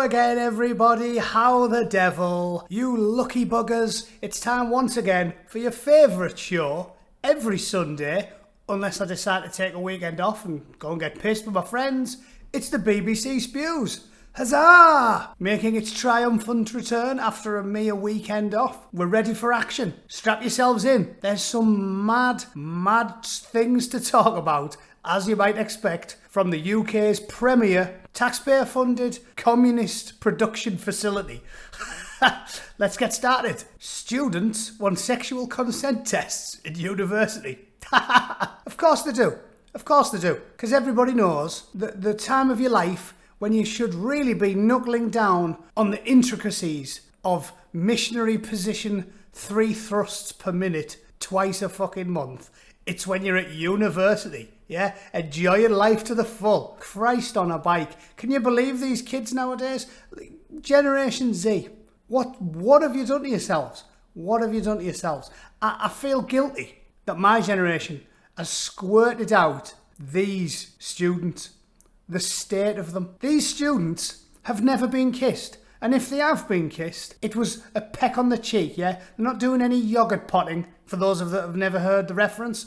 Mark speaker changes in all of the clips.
Speaker 1: again, everybody. How the devil? You lucky buggers. It's time once again for your favourite show every Sunday, unless I decide to take a weekend off and go and get pissed with my friends. It's the BBC Spews. Huzzah! Making its triumphant return after a mere weekend off. We're ready for action. Strap yourselves in. There's some mad things to talk about, as you might expect, from the UK's premier taxpayer-funded communist production facility. Let's get started. Students want sexual consent tests in university. Of course they do. Of course they do. Because everybody knows that the time of your life when you should really be knuckling down on the intricacies of missionary position 3 thrusts per minute twice a fucking month. It's when you're at university, yeah? Enjoying life to the full. Christ on a bike. Can you believe these kids nowadays? Generation Z. What have you done to yourselves? What have you done to yourselves? I feel guilty that my generation has squirted out these students. The state of them. These students have never been kissed. And if they have been kissed, it was a peck on the cheek, yeah? They're not doing any yogurt potting, for those of that have never heard the reference.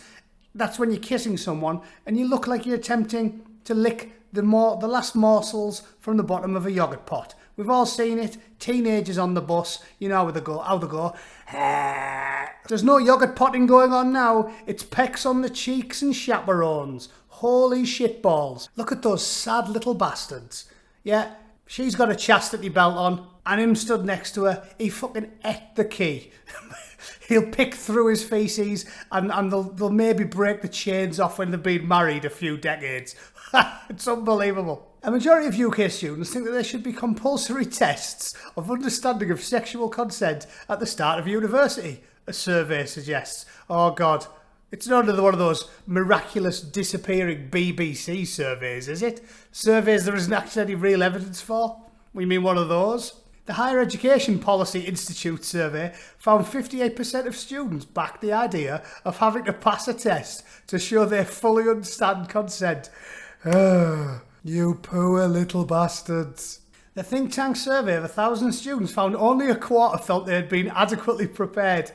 Speaker 1: That's when you're kissing someone and you look like you're attempting to lick the last morsels from the bottom of a yogurt pot. We've all seen it. Teenagers on the bus, you know how they go. There's no yogurt potting going on now. It's pecks on the cheeks and chaperones. Holy shitballs. Look at those sad little bastards. Yeah, she's got a chastity belt on and him stood next to her. He fucking ate the key. He'll pick through his feces and they'll maybe break the chains off when they've been married a few decades. It's unbelievable. A majority of UK students think that there should be compulsory tests of understanding of sexual consent at the start of university, a survey suggests. Oh God. It's not one of those miraculous disappearing BBC surveys, is it? Surveys there isn't actually any real evidence for? We mean one of those? The Higher Education Policy Institute survey found 58% of students backed the idea of having to pass a test to show they fully understand consent. Oh, you poor little bastards. The think tank survey of 1,000 students found only a quarter felt they had been adequately prepared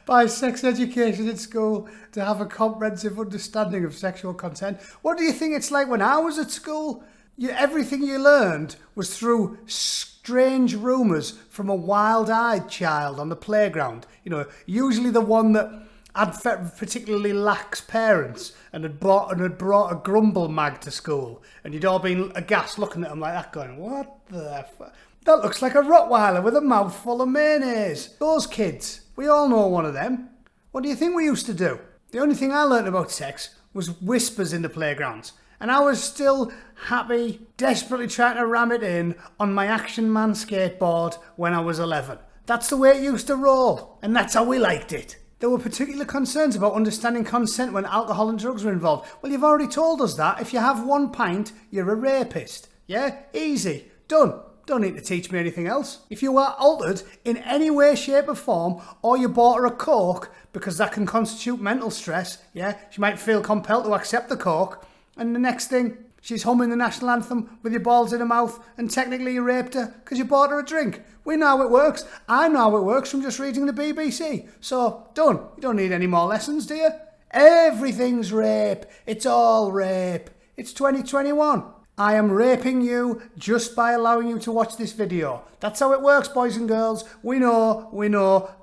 Speaker 1: by sex education at school to have a comprehensive understanding of sexual consent. What do you think it's like when I was at school? Everything you learned was through strange rumours from a wild-eyed child on the playground. You know, usually the one that had particularly lax parents and had brought a grumble mag to school, and you'd all been aghast looking at them like that going, what the fuck? That looks like a Rottweiler with a mouthful of mayonnaise. Those kids. We all know one of them. What do you think we used to do? The only thing I learnt about sex was whispers in the playgrounds. And I was still happy, desperately trying to ram it in on my Action Man skateboard when I was 11. That's the way it used to roll. And that's how we liked it. There were particular concerns about understanding consent when alcohol and drugs were involved. Well, you've already told us that. If you have 1 pint, you're a rapist. Yeah? Easy. Done. Don't need to teach me anything else. If you are altered in any way, shape or form, or you bought her a Coke, because that can constitute mental stress, yeah, she might feel compelled to accept the Coke, and the next thing, she's humming the national anthem with your balls in her mouth, and technically you raped her because you bought her a drink. We know how it works. I know how it works from just reading the BBC. So, done. You don't need any more lessons, do you? Everything's rape. It's all rape. It's 2021. I am raping you just by allowing you to watch this video. That's how it works, boys and girls. We know.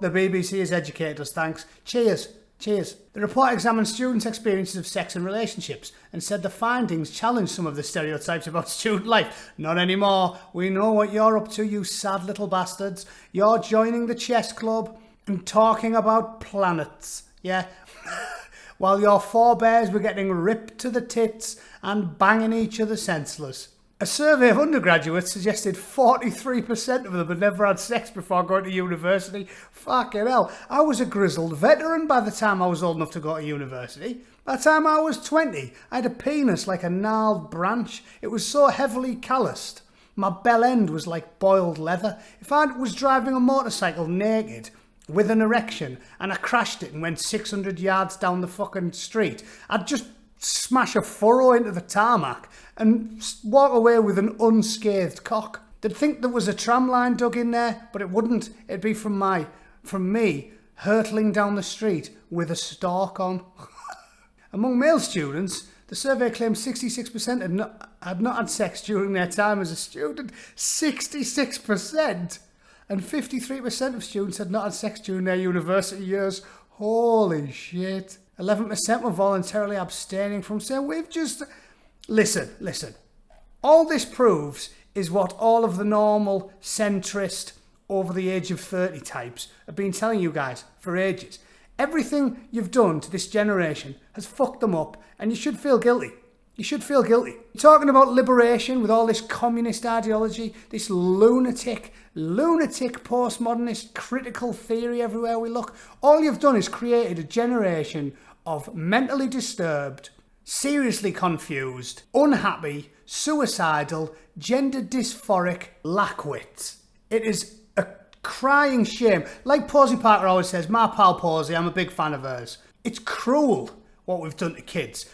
Speaker 1: The BBC has educated us, thanks. Cheers. Cheers. The report examined students' experiences of sex and relationships and said the findings challenged some of the stereotypes about student life. Not anymore. We know what you're up to, you sad little bastards. You're joining the chess club and talking about planets. Yeah? While your forebears were getting ripped to the tits and banging each other senseless. A survey of undergraduates suggested 43% of them had never had sex before going to university. Fucking hell. I was a grizzled veteran by the time I was old enough to go to university. By the time I was 20, I had a penis like a gnarled branch. It was so heavily calloused. My bell end was like boiled leather. If I was driving a motorcycle naked with an erection and I crashed it and went 600 yards down the fucking street, I'd just smash a furrow into the tarmac and walk away with an unscathed cock. They'd think there was a tram line dug in there, but it wouldn't. It'd be from me hurtling down the street with a stalk on. Among male students, the survey claimed 66% had not had sex during their time as a student. 66%! And 53% of students had not had sex during their university years. Holy shit. 11% were voluntarily abstaining from saying, we've just... Listen. All this proves is what all of the normal centrist over the age of 30 types have been telling you guys for ages. Everything you've done to this generation has fucked them up, and you should feel guilty. You should feel guilty. You're talking about liberation with all this communist ideology, this lunatic postmodernist critical theory everywhere we look. All you've done is created a generation of mentally disturbed, seriously confused, unhappy, suicidal, gender dysphoric lackwits. It is a crying shame. Like Posey Parker always says, my pal Posey, I'm a big fan of hers. It's cruel what we've done to kids,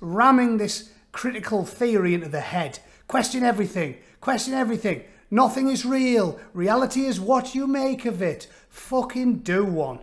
Speaker 1: ramming this critical theory into the head. Question everything. Nothing is real. Reality is what you make of it. Fucking do one.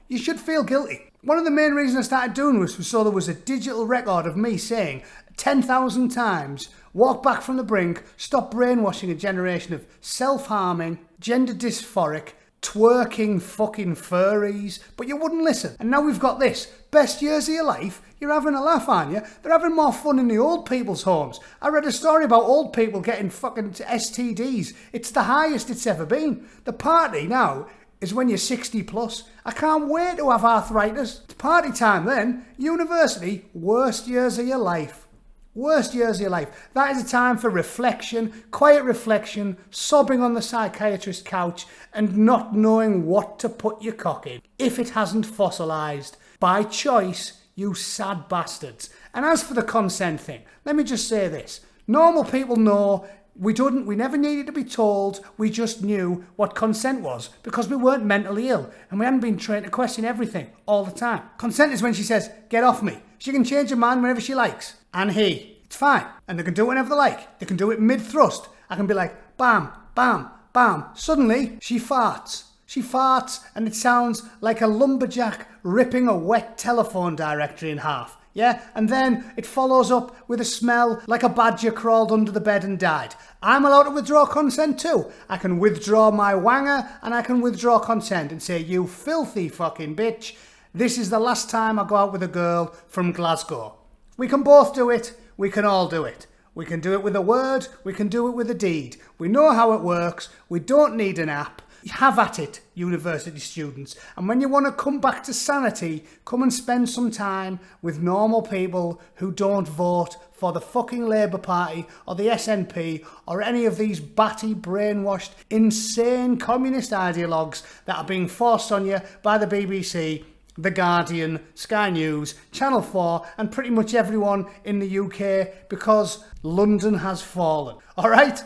Speaker 1: You should feel guilty. One of the main reasons I started doing this was so there was a digital record of me saying 10,000 times, walk back from the brink, stop brainwashing a generation of self-harming, gender dysphoric, twerking fucking furries, but you wouldn't listen. And now we've got this. Best years of your life? You're having a laugh, aren't you? They're having more fun in the old people's homes. I read a story about old people getting fucking STDs. It's the highest it's ever been. The party now is when you're 60 plus. I can't wait to have arthritis. It's party time then. University, worst years of your life. Worst years of your life. That is a time for reflection, quiet reflection, sobbing on the psychiatrist's couch, and not knowing what to put your cock in, if it hasn't fossilised. By choice, you sad bastards. And as for the consent thing, let me just say this. Normal people know we never needed to be told, we just knew what consent was, because we weren't mentally ill, and we hadn't been trained to question everything all the time. Consent is when she says, get off me. She can change her mind whenever she likes. And he. It's fine. And they can do it whenever they like. They can do it mid-thrust. I can be like, bam, bam, bam. Suddenly, she farts. She farts, and it sounds like a lumberjack ripping a wet telephone directory in half. Yeah? And then it follows up with a smell like a badger crawled under the bed and died. I'm allowed to withdraw consent too. I can withdraw my wanger, and I can withdraw consent and say, you filthy fucking bitch, this is the last time I go out with a girl from Glasgow. We can both do it. We can all do it. We can do it with a word. We can do it with a deed. We know how it works. We don't need an app. Have at it, university students. And when you want to come back to sanity, come and spend some time with normal people who don't vote for the fucking Labour Party or the SNP or any of these batty, brainwashed, insane communist ideologues that are being forced on you by the BBC, The Guardian, Sky News, Channel 4 and pretty much everyone in the UK because London has fallen. All right?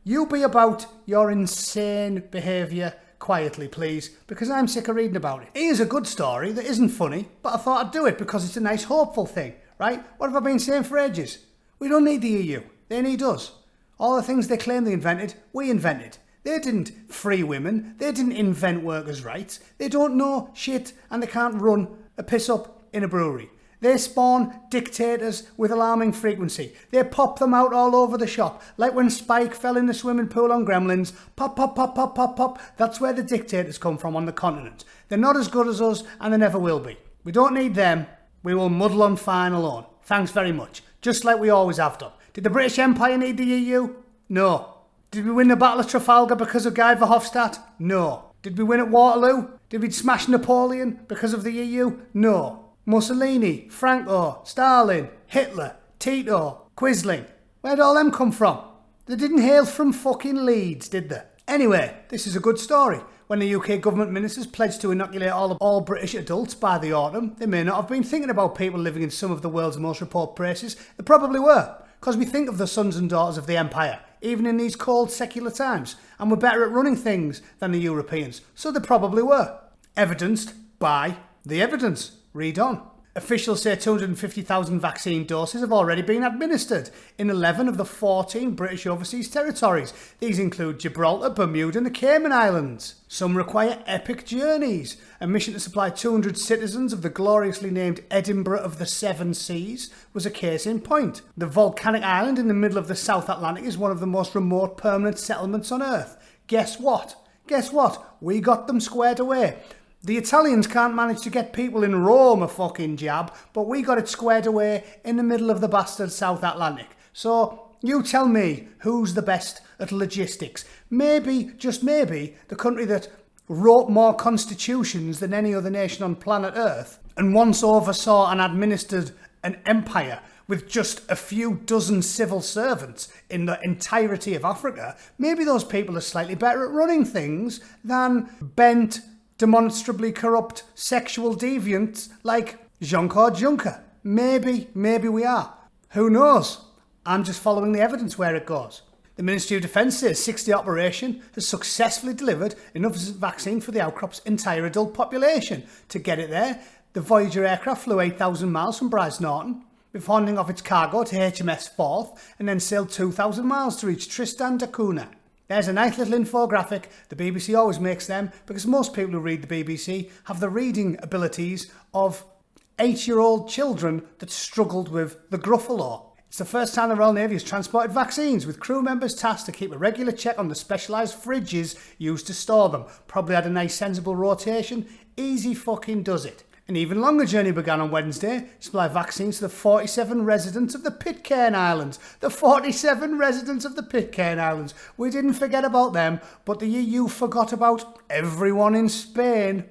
Speaker 1: You be about your insane behaviour quietly, please, because I'm sick of reading about it. Here's a good story that isn't funny, but I thought I'd do it because it's a nice, hopeful thing, right? What have I been saying for ages? We don't need the EU. They need us. All the things they claim they invented, we invented. They didn't free women. They didn't invent workers' rights. They don't know shit and they can't run a piss-up in a brewery. They spawn dictators with alarming frequency. They pop them out all over the shop. Like when Spike fell in the swimming pool on Gremlins. Pop, pop, pop, pop, pop, pop. That's where the dictators come from on the continent. They're not as good as us and they never will be. We don't need them. We will muddle on fine alone. Thanks very much. Just like we always have done. Did the British Empire need the EU? No. Did we win the Battle of Trafalgar because of Guy Verhofstadt? No. Did we win at Waterloo? Did we smash Napoleon because of the EU? No. Mussolini, Franco, Stalin, Hitler, Tito, Quisling. Where'd all them come from? They didn't hail from fucking Leeds, did they? Anyway, this is a good story. When the UK government ministers pledged to inoculate all British adults by the autumn, they may not have been thinking about people living in some of the world's most remote places. They probably were, because we think of the sons and daughters of the empire, even in these cold secular times, and we're better at running things than the Europeans, so they probably were. Evidenced by the evidence. Read on. Officials say 250,000 vaccine doses have already been administered in 11 of the 14 British overseas territories. These include Gibraltar, Bermuda and the Cayman Islands. Some require epic journeys. A mission to supply 200 citizens of the gloriously named Edinburgh of the Seven Seas was a case in point. The volcanic island in the middle of the South Atlantic is one of the most remote permanent settlements on Earth. Guess what? Guess what? We got them squared away. The Italians can't manage to get people in Rome a fucking jab, but we got it squared away in the middle of the bastard South Atlantic. So, you tell me who's the best at logistics. Maybe, just maybe, the country that wrote more constitutions than any other nation on planet Earth and once oversaw and administered an empire with just a few dozen civil servants in the entirety of Africa. Maybe those people are slightly better at running things than bent, demonstrably corrupt sexual deviants like Jean-Claude Juncker. Maybe we are. Who knows? I'm just following the evidence where it goes. The Ministry of Defence says 6-day operation has successfully delivered enough vaccine for the outcrop's entire adult population. To get it there, the Voyager aircraft flew 8,000 miles from Bryce Norton before handing off its cargo to HMS Forth and then sailed 2,000 miles to reach Tristan da Cunha. There's a nice little infographic. The BBC always makes them because most people who read the BBC have the reading abilities of 8-year-old children that struggled with the Gruffalo. It's the first time the Royal Navy has transported vaccines, with crew members tasked to keep a regular check on the specialised fridges used to store them. Probably had a nice sensible rotation. Easy fucking does it. An even longer journey began on Wednesday to supply vaccines to the 47 residents of the Pitcairn Islands. The 47 residents of the Pitcairn Islands. We didn't forget about them, but the EU forgot about everyone in Spain.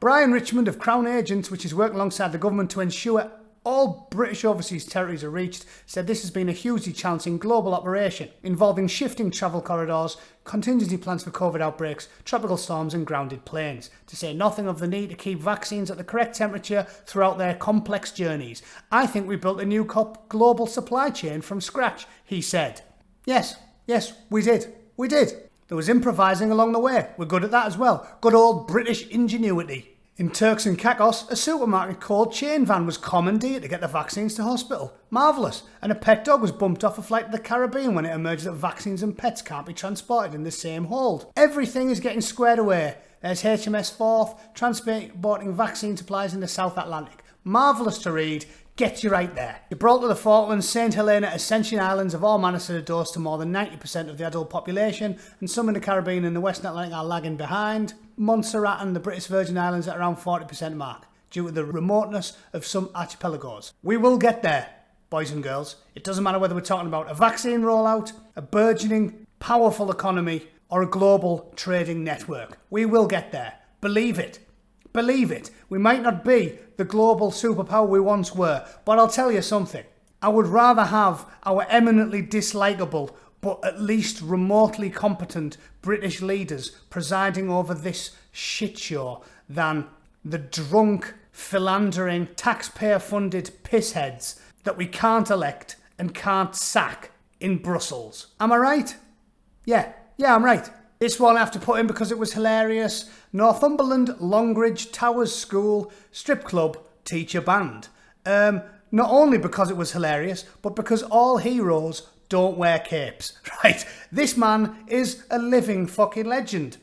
Speaker 1: Brian Richmond of Crown Agents, which is working alongside the government to ensure all British overseas territories are reached, said this has been a hugely challenging global operation involving shifting travel corridors, contingency plans for COVID outbreaks, tropical storms and grounded planes, to say nothing of the need to keep vaccines at the correct temperature throughout their complex journeys. I think we built a new global supply chain from scratch, he said. Yes, we did. There was improvising along the way. We're good at that as well. Good old British ingenuity. In Turks and Caicos, a supermarket called chain van was commandeered to get the vaccines to hospital. Marvellous. And a pet dog was bumped off a flight to the Caribbean when it emerged that vaccines and pets can't be transported in the same hold. Everything is getting squared away. There's HMS Forth transporting vaccine supplies in the South Atlantic. Marvellous to read. Get you right there. Gibraltar, the Falklands, St Helena, Ascension Islands have all managed to dose to more than 90% of the adult population, and some in the Caribbean and the Western Atlantic are lagging behind. Montserrat and the British Virgin Islands at around 40% mark, due to the remoteness of some archipelagos. We will get there, boys and girls. It doesn't matter whether we're talking about a vaccine rollout, a burgeoning, powerful economy, or a global trading network. We will get there. Believe it. Believe it. We might not be the global superpower we once were, but I'll tell you something. I would rather have our eminently dislikable, but at least remotely competent British leaders presiding over this shit show than the drunk, philandering, taxpayer-funded pissheads that we can't elect and can't sack in Brussels. Am I right? Yeah, I'm right. This one I have to put in because it was hilarious. Northumberland Longridge Towers School Strip Club Teacher Band. Not only because it was hilarious, but because all heroes don't wear capes. Right, this man is a living fucking legend.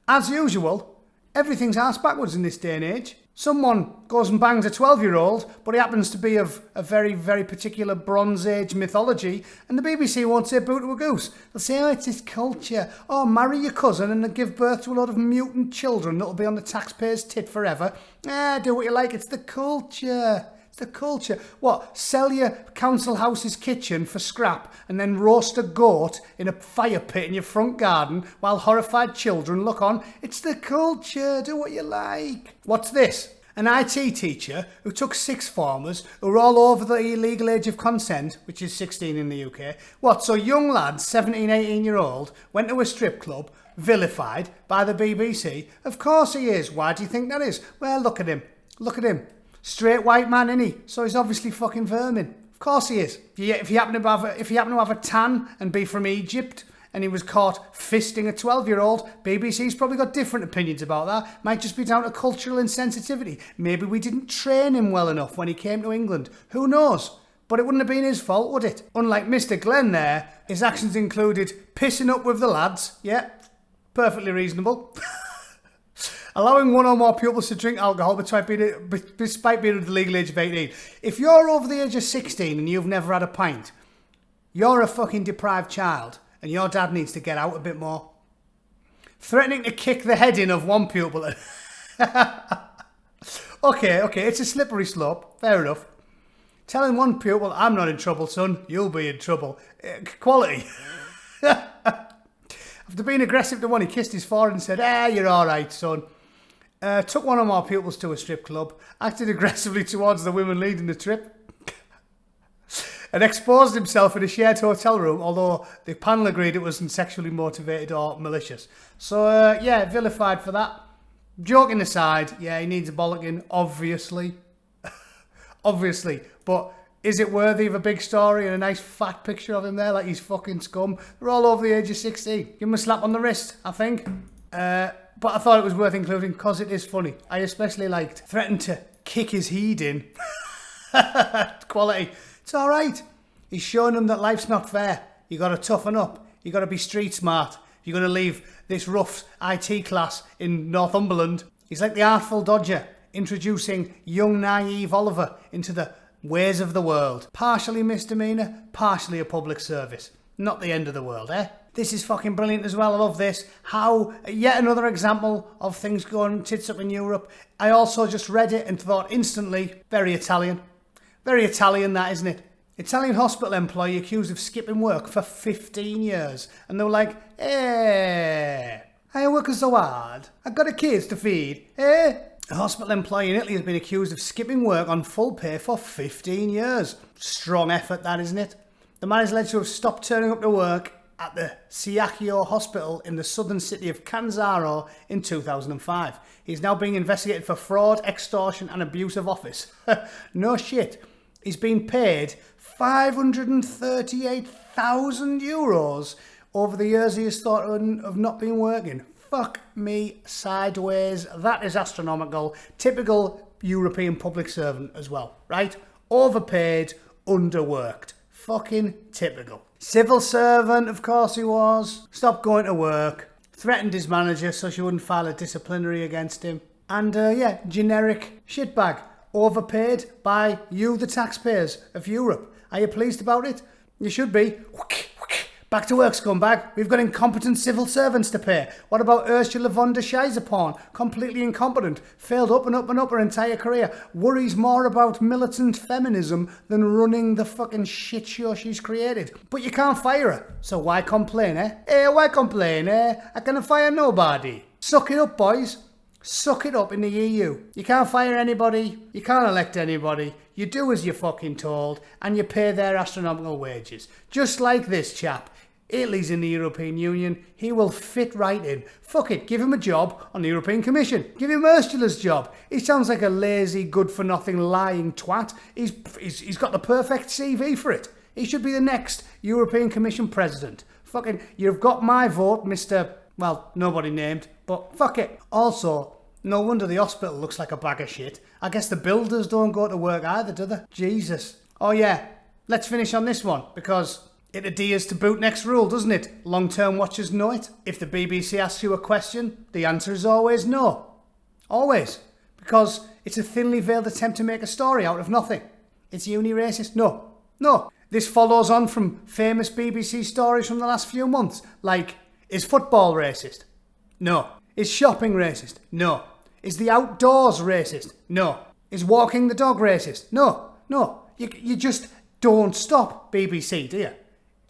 Speaker 1: As usual, everything's ass backwards in this day and age. Someone goes and bangs a 12-year-old, but he happens to be of a very, very particular Bronze Age mythology, and the BBC won't say boo to a goose. They'll say, oh, it's this culture. Oh, marry your cousin and give birth to a lot of mutant children that'll be on the taxpayer's tit forever. Do what you like, it's the culture. It's the culture. What, sell your council house's kitchen for scrap and then roast a goat in a fire pit in your front garden while horrified children look on? It's the culture. Do what you like. What's this? An IT teacher who took sixth formers who were all over the legal age of consent, which is 16 in the UK. What, so young lads, 17, 18-year-old, went to a strip club, vilified by the BBC? Of course he is. Why do you think that is? Well, look at him. Look at him. Straight white man, innit he? So he's obviously fucking vermin. Of course he is. If you happen to have a tan and be from Egypt and he was caught fisting a 12-year-old. BBC's probably got different opinions about that. Might just be down to cultural insensitivity. Maybe we didn't train him well enough when he came to England. Who knows? But it wouldn't have been his fault, would it? Unlike Mr. Glenn there, his actions included pissing up with the lads. Yeah, perfectly reasonable. Allowing one or more pupils to drink alcohol despite being of the legal age of 18. If you're over the age of 16 and you've never had a pint, you're a fucking deprived child and your dad needs to get out a bit more. Threatening to kick the head in of one pupil. Okay, it's a slippery slope. Fair enough. Telling one pupil, I'm not in trouble, son, you'll be in trouble. Quality. After being aggressive to one, he kissed his forehead and said, you're all right, son. Took one of my pupils to a strip club, acted aggressively towards the women leading the trip, and exposed himself in a shared hotel room, although the panel agreed it wasn't sexually motivated or malicious. So, vilified for that. Joking aside, he needs a bollocking, obviously. Obviously, but is it worthy of a big story and a nice fat picture of him there like he's fucking scum? They're all over the age of 16. Give him a slap on the wrist, I think. But I thought it was worth including because it is funny. I especially liked threatened to kick his head in. Quality. It's all right. He's showing them that life's not fair. You got to toughen up. You got to be street smart. You're going to leave this rough IT class in Northumberland. He's like the Artful Dodger, introducing young naive Oliver into the ways of the world. Partially misdemeanor, partially a public service. Not the end of the world, eh? This is fucking brilliant as well. I love this. How, yet another example of things going tits up in Europe. I also just read it and thought instantly, very Italian. Very Italian, that, isn't it? Italian hospital employee accused of skipping work for 15 years. And they were like, I work so hard. I've got a kids to feed, A hospital employee in Italy has been accused of skipping work on full pay for 15 years. Strong effort, that, isn't it? The man is alleged to have stopped turning up to work at the Siacchio Hospital in the southern city of Canzaro in 2005. He's now being investigated for fraud, extortion and abuse of office. No shit. He's been paid €538,000 over the years he has thought of not being working. Fuck me sideways. That is astronomical. Typical European public servant as well, right? Overpaid, underworked. Fucking typical. Civil servant, of course he was. Stopped going to work. Threatened his manager so she wouldn't file a disciplinary against him. And generic shitbag. Overpaid by you, the taxpayers of Europe. Are you pleased about it? You should be. Back to work, scumbag. We've got incompetent civil servants to pay. What about Ursula von der Scheisseporn? Completely incompetent. Failed up and up and up her entire career. Worries more about militant feminism than running the fucking shit show she's created. But you can't fire her. So why complain, why complain, I can't fire nobody. Suck it up, boys. Suck it up in the EU. You can't fire anybody. You can't elect anybody. You do as you're fucking told. And you pay their astronomical wages. Just like this chap. Italy's in the European Union. He will fit right in. Fuck it. Give him a job on the European Commission. Give him Ursula's job. He sounds like a lazy, good-for-nothing, lying twat. He's got the perfect CV for it. He should be the next European Commission president. Fucking, you've got my vote, Mr... Well, nobody named, but fuck it. Also, no wonder the hospital looks like a bag of shit. I guess the builders don't go to work either, do they? Jesus. Oh yeah, let's finish on this one, because it adheres to Bootneck's rule, doesn't it? Long-term watchers know it. If the BBC asks you a question, the answer is always no. Always. Because it's a thinly veiled attempt to make a story out of nothing. It's uni-racist? No. No. This follows on from famous BBC stories from the last few months, like... Is football racist? No. Is shopping racist? No. Is the outdoors racist? No. Is walking the dog racist? No. No. You just don't stop, BBC, do you?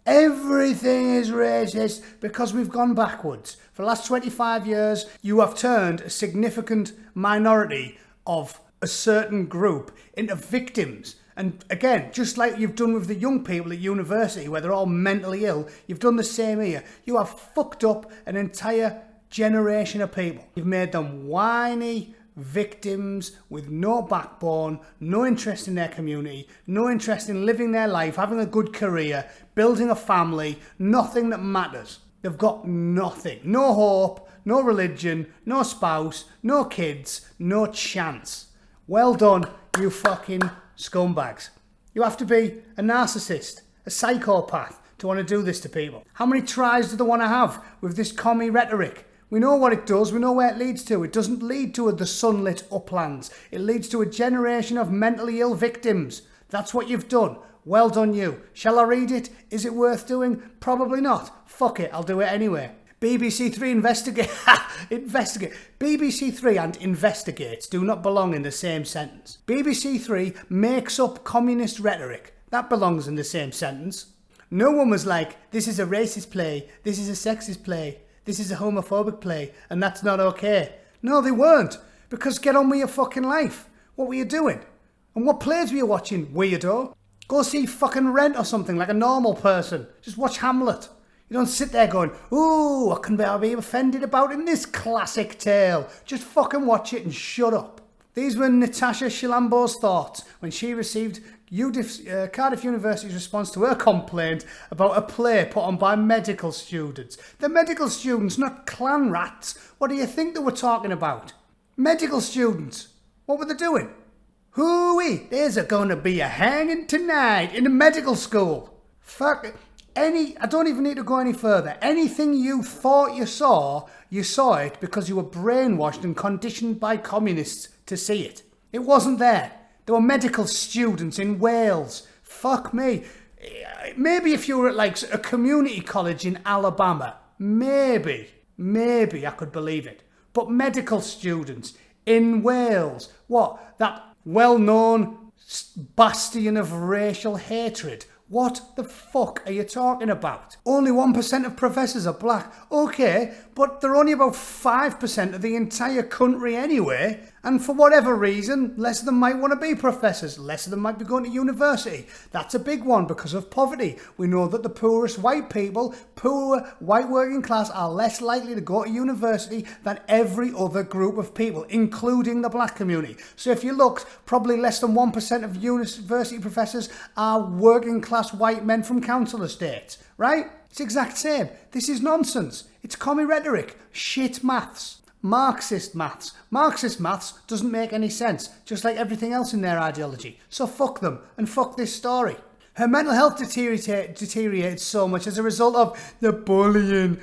Speaker 1: Everything is racist because we've gone backwards. For the last 25 years, you have turned a significant minority of a certain group into victims. And again, just like you've done with the young people at university where they're all mentally ill, you've done the same here. You have fucked up an entire generation of people. You've made them whiny victims with no backbone, no interest in their community, no interest in living their life, having a good career, building a family, nothing that matters. They've got nothing. No hope, no religion, no spouse, no kids, no chance. Well done, you fucking scumbags. You have to be a narcissist, a psychopath to want to do this to people. How many tries do they want to have with this commie rhetoric? We know what it does, we know where it leads to. It doesn't lead to the sunlit uplands. It leads to a generation of mentally ill victims. That's what you've done. Well done you. Shall I read it? Is it worth doing? Probably not. Fuck it, I'll do it anyway. BBC Three investigate. BBC Three and investigates do not belong in the same sentence. BBC Three makes up communist rhetoric. That belongs in the same sentence. No one was like, this is a racist play, this is a sexist play, this is a homophobic play, and that's not okay. No, they weren't. Because get on with your fucking life. What were you doing? And what plays were you watching, weirdo? Go see fucking Rent or something like a normal person. Just watch Hamlet. You don't sit there going, ooh, what can I be offended about in this classic tale? Just fucking watch it and shut up. These were Natasha Shilambo's thoughts when she received Cardiff University's response to her complaint about a play put on by medical students. The medical students, not clan rats. What do you think they were talking about? Medical students. What were they doing? Hooey, there's going to be a hanging tonight in a medical school. Fuck it. I don't even need to go any further. Anything you thought you saw it because you were brainwashed and conditioned by communists to see it. It wasn't there. There were medical students in Wales. Fuck me. Maybe if you were at like a community college in Alabama, maybe I could believe it. But medical students in Wales, what? That well-known bastion of racial hatred. What the fuck are you talking about? Only 1% of professors are black. Okay, but they're only about 5% of the entire country anyway. And for whatever reason, less of them might want to be professors. Less of them might be going to university. That's a big one because of poverty. We know that the poorest white people, poor white working class, are less likely to go to university than every other group of people, including the black community. So if you looked, probably less than 1% of university professors are working class white men from council estates, right? It's the exact same. This is nonsense. It's commie rhetoric. Shit maths. Marxist maths. Marxist maths doesn't make any sense, just like everything else in their ideology. So fuck them, and fuck this story. Her mental health deteriorated so much as a result of the bullying.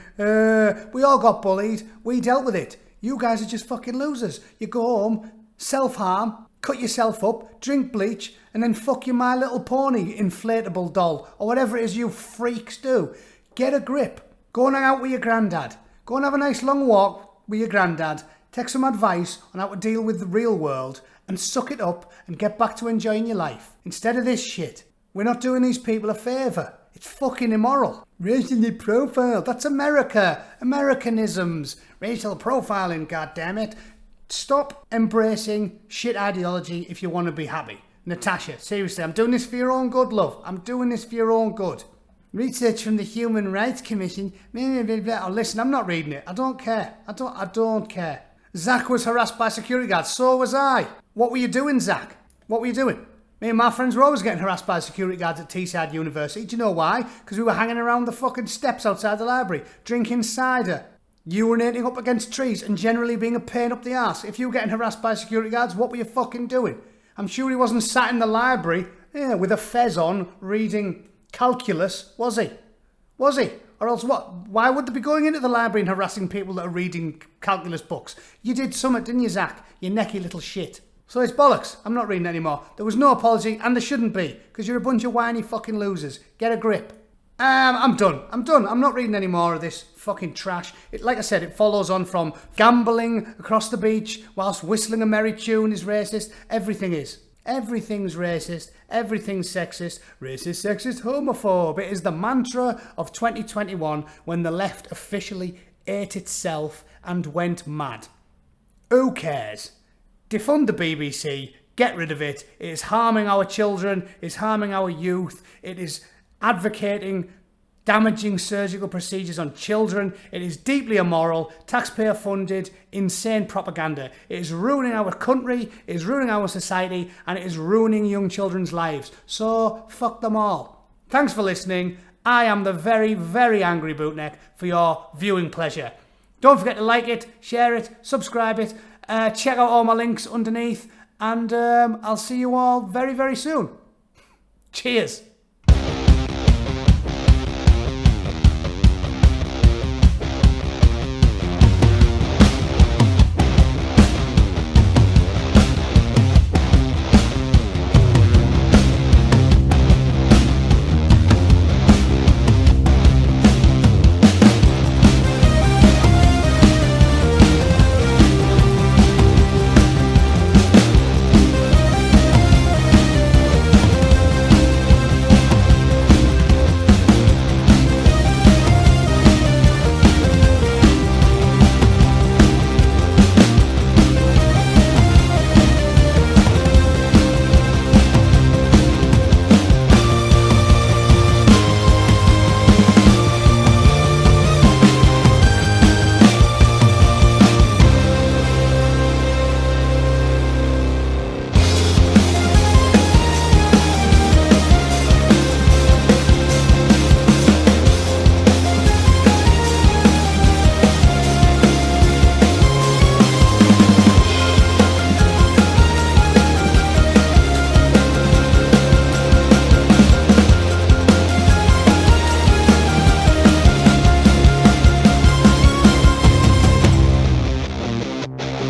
Speaker 1: We all got bullied. We dealt with it. You guys are just fucking losers. You go home, self-harm, cut yourself up, drink bleach, and then fuck your My Little Pony inflatable doll, or whatever it is you freaks do. Get a grip. Go and hang out with your granddad. Go and have a nice long walk with your granddad, take some advice on how to deal with the real world, and suck it up and get back to enjoying your life. Instead of this shit. We're not doing these people a favour. It's fucking immoral. Racially profile, that's America. Americanisms. Racial profiling, goddammit. Stop embracing shit ideology if you want to be happy. Natasha, seriously, I'm doing this for your own good, love. I'm doing this for your own good. Research from the Human Rights Commission. Oh, listen, I'm not reading it. I don't care. I don't care. Zach was harassed by security guards. So was I. What were you doing, Zach? What were you doing? Me and my friends were always getting harassed by security guards at Teesside University. Do you know why? Because we were hanging around the fucking steps outside the library, drinking cider, urinating up against trees, and generally being a pain up the arse. If you were getting harassed by security guards, what were you fucking doing? I'm sure he wasn't sat in the library with a fez on reading calculus, was he? Was he? Or else what? Why would they be going into the library and harassing people that are reading calculus books? You did something, didn't you, Zach? You necky little shit. So it's bollocks. I'm not reading anymore. There was no apology, and there shouldn't be, because you're a bunch of whiny fucking losers. Get a grip. I'm done. I'm not reading any more of this fucking trash. Like I said, it follows on from gambling across the beach whilst whistling a merry tune is racist. Everything is. Everything's racist, everything's sexist, sexist, homophobe. It is the mantra of 2021 when the left officially ate itself and went mad. Who cares? Defund the BBC, get rid of it. It is harming our children, it is harming our youth, it is advocating damaging surgical procedures on children. It is deeply immoral, taxpayer-funded, insane propaganda. It is ruining our country, it is ruining our society, and it is ruining young children's lives. So, fuck them all. Thanks for listening. I am the very, very Angry Bootneck for your viewing pleasure. Don't forget to like it, share it, subscribe it, check out all my links underneath, and I'll see you all very, very soon. Cheers.